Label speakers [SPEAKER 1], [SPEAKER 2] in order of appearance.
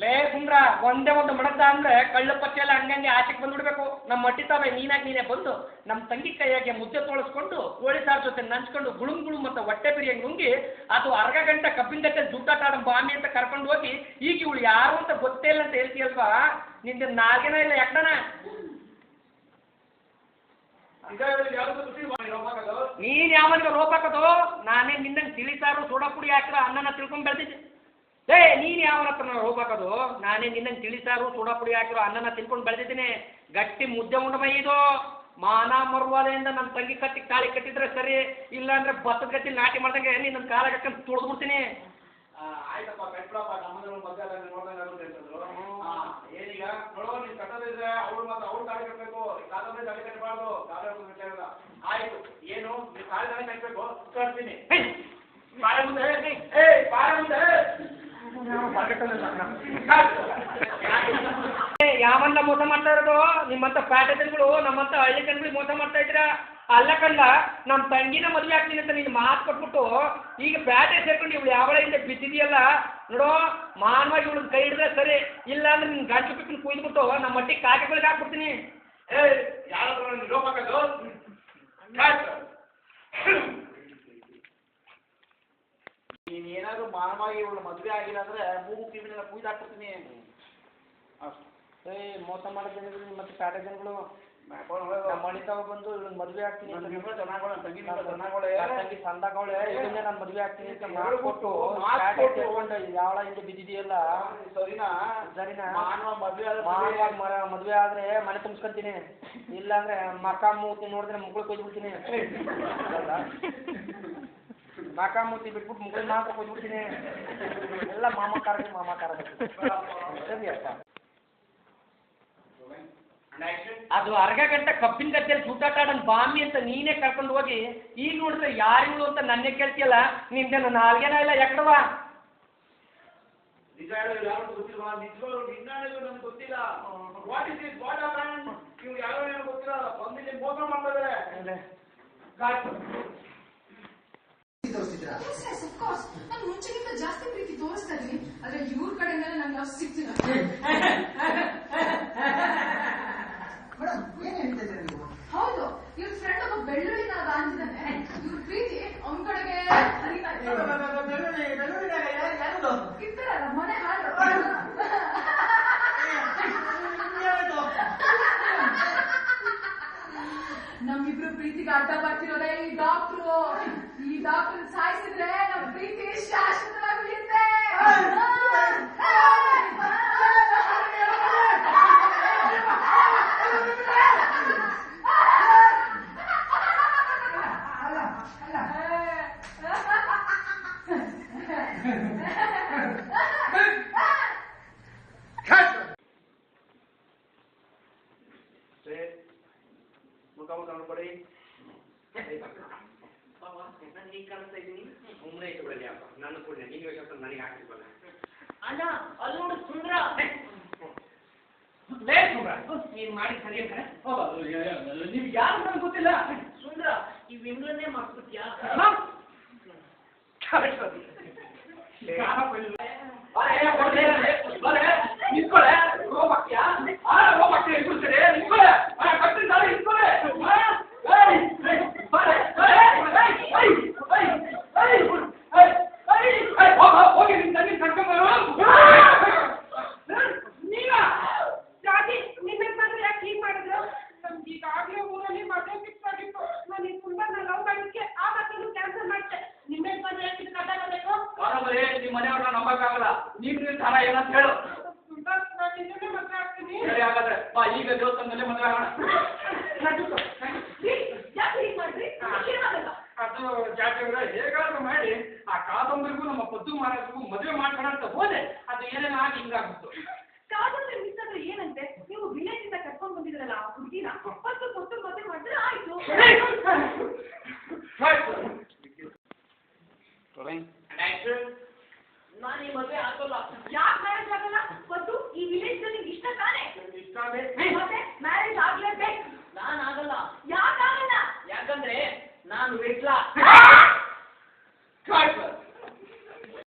[SPEAKER 1] ಲೇ ಸುಂದ್ರ ಒಂದೇ ಒಂದು ಮಡದ ಅಂದ್ರೆ ಕಳ್ಳ ಪಚ್ಚೆ ಎಲ್ಲ ಹಂಗಂಗೆ ಆಚೆಗೆ ಬಂದ್ಬಿಡ್ಬೇಕು. ನಮ್ಮ ಮಟ್ಟಿತಾವೆ ನೀನೇ ಬಂದು ನಮ್ಮ ತಂಗಿ ಕೈಯಾಗೆ ಮುದ್ದೆ ತೊಳಸ್ಕೊಂಡು ಕೋಳಿ ಸಾರು ಜೊತೆ ನಂಚ್ಕೊಂಡು ಗುಳುಂಗುಳು ಮತ್ತು ಹೊಟ್ಟೆ ಬಿರಿಯಂಗೆ ನುಂಗಿ ಅದು ಅರ್ಧ ಗಂಟೆ ಕಬ್ಬಿನ ಗಟ್ಟೆ ಜೂಟಾಟ ಬಾಮಿ ಅಂತ ಕರ್ಕೊಂಡು ಹೋಗಿ ಈಗ ಇವಳು ಯಾರು ಅಂತ ಗೊತ್ತೇ ಇಲ್ಲ ಅಂತ ಹೇಳ್ತೀಯಲ್ವಾ? ನಿಂದ ನಾಲ್ಗೆನ ಇಲ್ಲ ಯಾಕಣ? ನೀನ್ ಯಾವನಿಗೆ ರೋಪ್ ಹಾಕೋದು? ನಾನೇ ನಿನ್ನಂಗೆ ತಿಳಿಸಾರು ಸೋಡಾ ಪುಡಿ ಹಾಕಿರೋ ಅನ್ನನ ತಿಳ್ಕೊಂಡ್ ಬೆಳೆದಿದ್ದೆ. ನೀನ್ ಯಾವನ ಹತ್ರ ರೋಪ್ ಹಾಕೋದು? ನಾನೇ ನಿನ್ನಂಗೆ ತಿಳಿಸಾರು ಸೋಡಾ ಪುಡಿ ಹಾಕಿರೋ ಅನ್ನನ ತಿಳ್ಕೊಂಡು ಬೆಳೆದಿದ್ದೀನಿ. ಗಟ್ಟಿ ಮುದ್ದೆ ಉಂಡಮೈ ಇದು. ಮಾನ ಮರ್ವಾದೆಯಿಂದ ನನ್ನ ತಂಗಿ ಕತ್ತಿಗೆ ತಾಳಿ ಕಟ್ಟಿದ್ರೆ ಸರಿ, ಇಲ್ಲ ಅಂದ್ರೆ ಭತ್ತದ ಗಟ್ಟಿ ನಾಟಿ ಮಾಡ್ದಂಗೆ ನೀನು ನನ್ನ ಕಾಲ ಕಟ್ಕೊಂಡು ತುಳಿದ್ಬಿಡ್ತೀನಿ.
[SPEAKER 2] ಆಯ್ತಪ್ಪ ಕಟ್ಬಿಡಪ್ಪ, ನಮ್ಮನೆಲ್ಲ ಮದ್ದೆ ನೋಡ್ದಂಗೆ ಏನೀಗ ನೋಡೋ ನೀನು ಕಟ್ಟೋದಿದ್ರೆ ಅವ್ರು ಮತ್ತೆ ಅವ್ರು ತಾಳಿ ಕಟ್ಟಬೇಕು, ಕಾಲಂದ್ರೆ ತಾಳಿ ಕಟ್ಟಬಾರ್ದು, ಕಾಲ ಕಟ್ಟಿಲ್ಲ. ಆಯ್ತು, ಏನು ನೀವು ಕಾಲ ತಾಳಿ ಕಟ್ಟಬೇಕು, ಕಟ್ತೀನಿ. ಬಾರ ಮುಂದೆ ಬಾರ ಮುಂದೆ
[SPEAKER 1] ಯಾವನ್ನ ಮೋಸ ಮಾಡ್ತಾ ಇರೋದು? ನಿಮ್ಮಂತ ಪ್ಯಾಟೆ ಜನಗಳು ನಮ್ಮಂತ ಹಳ್ಳಿ ಜನಗಳಿಗೆ ಮೋಸ ಮಾಡ್ತಾ ಇದ್ದೀರಾ. ಅಲ್ಲ ಕಂಡ ನಮ್ಮ ತಂಗಿನ ಮದುವೆ ಆಗ್ತೀನಿ ಅಂತ ನೀನು ಮಾತು ಕೊಟ್ಬಿಟ್ಟು ಈಗ ಪ್ಯಾಟೆ ಸೇರ್ಕೊಂಡು ಇವಳು ಯಾವಳಿಂದ ಬಿದ್ದಿದೆಯಲ್ಲ ನೋಡೋ, ಮಾನವಾಗಿ ಇವಳು ಕೈ ಹಿಡಿದ್ರೆ ಸರಿ, ಇಲ್ಲ ಅಂದ್ರೆ ನಿನ್ನ ಗಂಟು ಪಿಕ್ಕನ್ನು ಕುಯ್ದುಬಿಟ್ಟು ನಮ್ಮ ಮಟ್ಟಿಗೆ ಕಾಗೆಗಳಿಗೆ ಹಾಕ್ಬಿಡ್ತೀನಿ.
[SPEAKER 2] ಯಾರಾದ್ರೂ ರೋಪ್ ಹಾಕೋದು? ನೀನೇನಾದ್ರೂ ಮಾನವಾಗಿ ಇವಳು ಮದುವೆ ಆಗಿಲ್ಲ ಅಂದ್ರೆ ಮೂಗು ಕಿವಿನೆಲ್ಲ ಕುಯ್ದಾಕ್ಬಿಡ್ತೀನಿ.
[SPEAKER 1] ಮೋಸ ಮಾಡೋ ಜನಗಳು ಮತ್ತೆ ಪ್ಯಾಟೆ ಜನಗಳು ನಮ್ಮ ಮಣಿತಾವ ಬಂದು ಇವಳು ಮದುವೆ ಆಗ್ತೀನಿ ತಂಗಿ ಸಂದಾಗವಳೆ ಇದನ್ನೇ ನಾನು ಮದುವೆ ಆಗ್ತೀನಿ ಅಂತ ಮಾಡಿಕೊಟ್ಟು ಯಾವಳ ಹಿಂದೆ ಬಿದ್ದಿದೆಯಲ್ಲ
[SPEAKER 2] ಸರಿನಾ?
[SPEAKER 1] ಮದುವೆ ಆದ್ರೆ ಮನೆ ತುಂಬಿಸ್ಕೊಂತೀನಿ, ಇಲ್ಲ ಅಂದ್ರೆ ಮಕ್ಕ ಮೂತಿ ನೋಡಿದ್ರೆ ಮುಗಳು ಕೊಯ್ದ್ಬಿಡ್ತೀನಿ. ಮಕ್ಕ ಮೂತಿ ಬಿಟ್ಬಿಟ್ಟು ಮುಗಳು ಮಾತ್ರ ಕೊಯ್ದ್ಬಿಡ್ತೀನಿ. ಎಲ್ಲ ಮಾಮಕಾರ ಸರಿ ಅಕ್ಕ. ಅದು ಅರ್ಧ ಗಂಟೆ ಕಬ್ಬಿನ ಗದ್ದೆಯಲ್ಲಿ ಚೂಟಾಟ ಆಡೋನ್ ಬಾಮಿ ಅಂತ ನೀನೇ ಕರ್ಕೊಂಡು ಹೋಗಿ ಈಗ ನೋಡಿದ್ರೆ ಯಾರಿಗಳು ಅಂತ ನನ್ನೇ ಕೇಳ್ತಿಯಲ್ಲ. ನಿಂದೇನು ನಾಲ್ಗೇನ ಇಲ್ಲ ಎಕಡವಾ?
[SPEAKER 2] ನಿಜ ಹೇಳೋದು ಯಾರು ಗೊತ್ತಿಲ್ವಾ? ನಿಜವಾಗ್ಲೂ ನಿನ್ನ ಹೇಳೋದು ನಮ್ಗೆ ಗೊತ್ತಿಲ್ಲ. What is it what happen? ನೀವು ಯಾರೋ ಏನೋ ಗೊತ್ತಿಲ್ಲ, ಬಂದಿಲ್ಲಿ ಮೋಸ ಮಾಡ್ತಾ ಇದ್ದಾರೆ.
[SPEAKER 3] ನಾನು ಮುಂಚೆಗಿಂತ ಜಾಸ್ತಿ ಪ್ರೀತಿ ತೋರಿಸ್ತಾ ಇದೀನಿ, ಆದ್ರೆ ಇವ್ರ ಕಡೆಯಿಂದಲೇ ನಂಗೆ ಯಾವ ಸಿಗ್ತಿಲ್ಲ. ಹೌದು, ಇವ್ರ ಫ್ರೆಂಡ್ ಒಬ್ಬ ಬೆಳ್ಳುಳ್ಳಿನಾಗ ಅಂತಿದ್ದಾನೆ. ಇವ್ರ ಪ್ರೀತಿ ಅವನ ಕಡೆಗೆ ಹರಿತಾ ಇದೆ. ಇರ್ತಾರಲ್ಲ ಮನೆ ಹಾಡು. ನಮ್ಮಿಬ್ರು ಪ್ರೀತಿಗೆ ಅಡ್ಡ ಬರ್ತಿರೋದೇ ಈ ಡಾಕ್ಟ್ರು. ಈ ಡಾಕ್ಟರ್ ಸಾಯಿಸಿದ್ರೆ ನಮ್ ಪ್ರೀತಿ ಶಾಶ್ವತವಾಗಿ ಉಳಿಯುತ್ತೆ.
[SPEAKER 2] ಕೊಡಿ
[SPEAKER 1] ನಾನು ಈಗ ಕಾಣಿಸ್ತಾ ಇದ್ದೀನಿ. ಸುಮ್ಮನೆ ಇಟ್ಬಿಡಲಿ ಅಪ್ಪ, ನಾನು ಕೂಡ ನೀನು ಯೋಚನೆ ನನಗೆ ಹಾಕಿಲ್ವಲ್ಲ. ಅಣ್ಣ ಅಲ್ಲಿ ನೋಡು ಸುಂದ್ರ. ಲೇ ಸುಂದ್ರ, ನೀನು ಮಾಡಿ ಸರಿ ಅಂತ ನೀವು ಯಾರು ನನಗೆ ಗೊತ್ತಿಲ್ಲ. ಸುಂದ್ರ, ಈ ವಿಮ್ಲನ್ನೇ ಮಾಡ್ಕೊತೀಯಾ? ನಿಂತ್ಕೊಳ್ಳೆ, ರೋಗ್ ಹಾಕ್ತೀಯಾ? ರೋಗ್ ಹಾಕ್ತೀಯ ಇಟ್ಬಿಡ್ತೀರಿ, ನಿಂತ್ಕೊಳ್ಳೆ, ಕಟ್ಟಿನ ದಾರಿ ನಿಂತ್ಕೊಳ್ಳೆ. ಹೋಗಿ ನಿನ್ ತಂಗಿ ಕರ್ಕೊಂಡ್ಬರು. ನೀನ ಜಾತಿ ನಿನ್ನ ಬಂದ್ರೆ ಯಾಕೆ ಹೀಗೆ ಮಾಡಿದ್ರು? ನಮ್ಗೆ ಈಗಾಗಲೇ ಊರಲ್ಲಿ ಮದುವೆ ಫಿಕ್ಸ್ ಆಗಿತ್ತು. ನಾನು ಈ ಸುಂದರ್ನ ಲವ್ ಮಾಡೋದಕ್ಕೆ ಆ ಮತ್ತನ್ನು ಕ್ಯಾನ್ಸಲ್ ಮಾಡಿದೆ. ನಿನ್ನೆ ಬಂದ್ರೆ ಯಾಕೆ ಕಟ್ಟಾಗಬೇಕು? ಬರೋಬರೇ, ನಿಮ್ಮ ಮನೆಯವ್ರನ್ನ ನಂಬಕ್ಕಾಗಲ್ಲ. ನೀನು ನಿರ್ಧಾರ ಏನಂತ ಹೇಳು. ಸುಂದರ್, ನಾನು ನಿನ್ನೆ ಮದುವೆ ಆಗ್ತೀನಿ. ಸರಿ, ಹಾಗಾದ್ರೆ ಬಾ, ಈಗ ದೇವಸ್ಥಾನದಲ್ಲೇ ಮದುವೆ ಆಗೋಣ. ಯಾಕೆ ಹೀಗೆ ಮಾಡ್ರಿ? ಅದು ಜಾತಿಯವ್ರ ಹೇಗಾದ್ರೂ ಮಾಡಿ ಆ ಕಾದಂಬರಿಗೂ ನಮ್ಮ ಪದ್ದು ಮಹಾರಾಜರಿಗೂ ಮದುವೆ ಮಾಡ್ಬೇಡ ಅಂತ ಹೋದೆ. ಅದು ಏನೇನೋ ಆಗಿ ಹಿಂಗಾಗ್ಬಿಟ್ಟು.
[SPEAKER 3] ಕಾದಂಬರಿ ಮಿಸ್ ಆದ್ರೆ ಏನಂತೆ? ನೀವು ವಿಲೇಜ್ ಇಂದ ಕರ್ಕೊಂಡ್ ಬಂದಿದ್ರಲ್ಲ ಆ ಹುಡುಗಿನ ಫಸ್ಟ್ ಕೊಟ್ಟು ಮದುವೆ ಮಾಡಿದ್ರೆ ಆಯ್ತು. ನಾನು ಈ ಮದುವೆ ಆಗೋಲ್ಲ. ಯಾಕೆ ಮ್ಯಾರೇಜ್ ಆಗಲ್ಲ? ಮತ್ತು ಈ ವಿಲೇಜ್ ಅಲ್ಲಿ ಇಷ್ಟ ತಾನೆ? ಮತ್ತೆ ಮ್ಯಾರೇಜ್ ಆಗ್ಲೇಬೇಕು. ನಾನು ಆಗಲ್ಲ. ಯಾಕಾಗಲ್ಲ?
[SPEAKER 1] ಯಾಕಂದ್ರೆ ನಾನು ವಿಟ್ಲ.